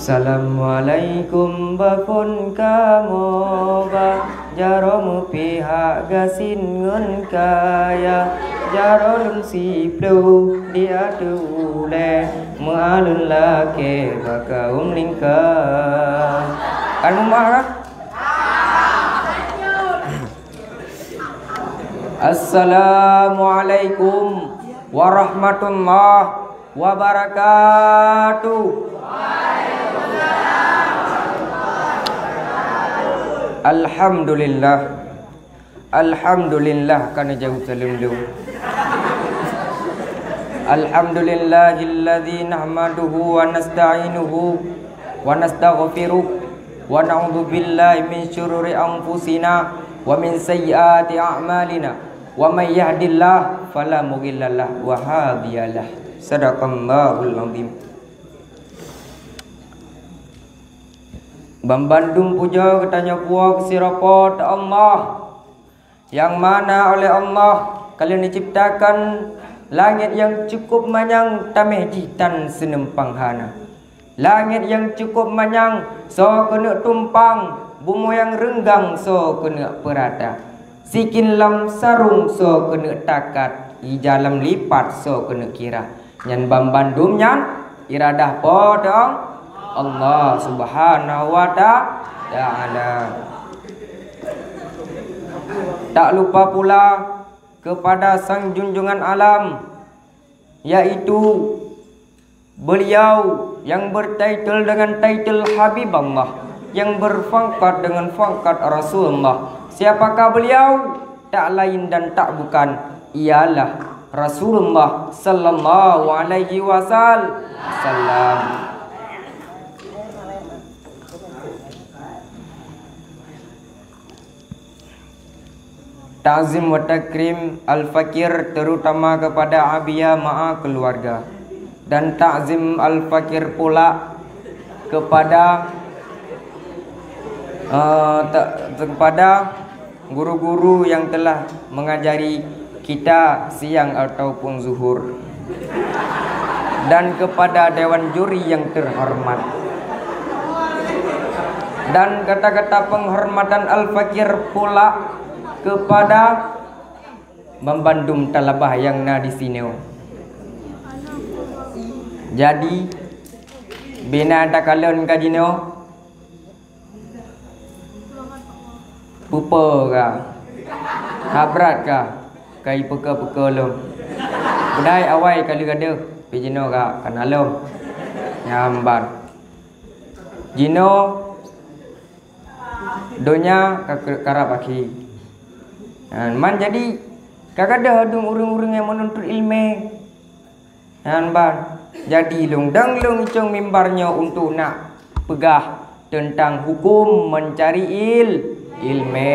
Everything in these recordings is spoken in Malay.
Assalamualaikum bapun kamo ba jaromu pihak gasin ngun kaya jarolun si plu dia dule mualun lake bakaum lingka kan marah. Assalamualaikum warahmatullahi wabarakatuh. Alhamdulillah, alhamdulillah kana jauh salam lu. Alhamdulillahilladzi nahmaduhu wa nasta'inuhu wa nastaghfiruh wa na'udzu billahi min syururi anfusina wa min sayyiati a'malina wa may yahdihillahu fala mudhillalah wa hadiyalah. Sadaqallahul azim. Bambandum puja ketanya puak sirapot Allah yang mana oleh Allah kalian diciptakan langit yang cukup manyang tameh jitan senempang hana. Langit yang cukup manyang so kena tumpang, bumi yang renggang so kena perata. Sikin lam sarung so kena takat, ijalam lipat so kena kira. Nyan bambandum nyan iradah podong Allah subhanahu wa ta'ala. Tak lupa pula kepada sang junjungan alam, yaitu beliau yang bertitle dengan title Habib Allah, yang berpangkat dengan pangkat Rasulullah. Siapakah beliau? Tak lain dan tak bukan ialah Rasulullah sallallahu alaihi wasallam. Ta'zim wa takrim al-fakir terutama kepada abia ma'a keluarga, dan ta'zim al-fakir pula kepada kepada guru-guru yang telah mengajari kita siang ataupun zuhur, dan kepada dewan juri yang terhormat. Dan kata-kata penghormatan al-fakir pula kepada Bambandum Talabah yang na di sini. Jadi bina ada kalian kajino pupa ka habrat ka kai peka-peka lo bedai awai kali kada pejino ka kanalom nyamban jino donya karap aki. Man jadi kagada adung urang-urang yang menuntut ilmu. Ban jadi lungdang lung icong mimbarnya untuk nak pegah tentang hukum mencari ilmu.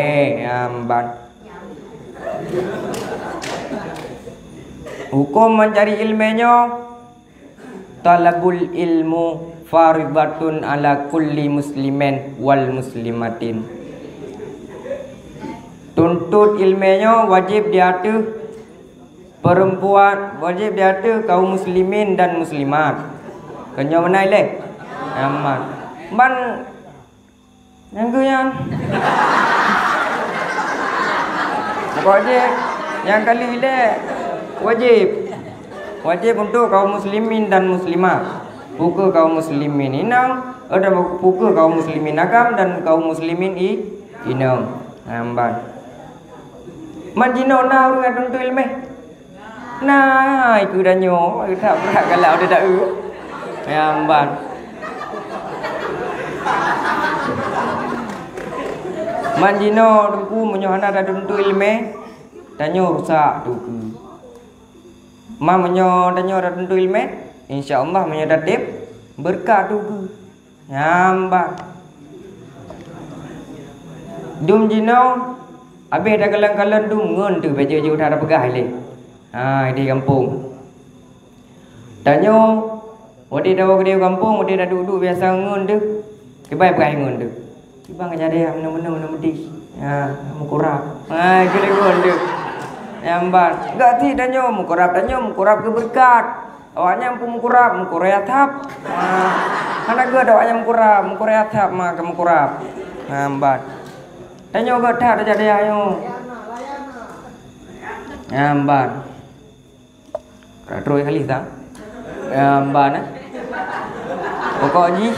Ban hukum mencari ilmunya, talabul ilmu faridatun ala kulli muslimin wal muslimatin. Tuntut ilmunya wajib di atas perempuan, wajib di atas kaum muslimin dan muslimat. Kenyo menai leh. Aman. Man yang goyang. Wajib yang kali leh wajib. Wajib untuk kaum muslimin dan muslimat. Buka kaum muslimin inang, ada buka kaum muslimin agam dan kaum muslimin inang. Aman. Majino na orang ada untuk ilmu. Nah, itu dah nyo, tak berat kalau ada tak Amban. Majino dengku menyohana ada untuk ilmu. Tanyo rusak tu. Ma menyo tanyo ada untuk ilmu. Insya-Allah menyo datip berkat tu. Amban. Dum jino habis dah kalang-kalang tu ngun tu baju je udah ada pegah le. Ha di kampung. Tanyo wadi dah ke kampung, wadi dah duduk biasa ngun tu. Kebai pegah ngun tu. Ibang jadi mana-mana mesti. Ha mukurap. Ha kira ngun tu. Amban. Enggak ti tanyo mukurap ke berkat. Awaknya pun mukurap, mukurayatap. Ha Anak gue doanya mengkurap thap mah ke mengkurap. Ngambat. Tanya gue thap dah jadi ayo. Ngambat. Terus kali tak? Ngambat nah. Pokoknya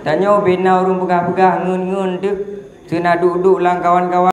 tanya bina urung pegah-pegah ngun-ngun tu. Cina duduk lang kawan-kawan.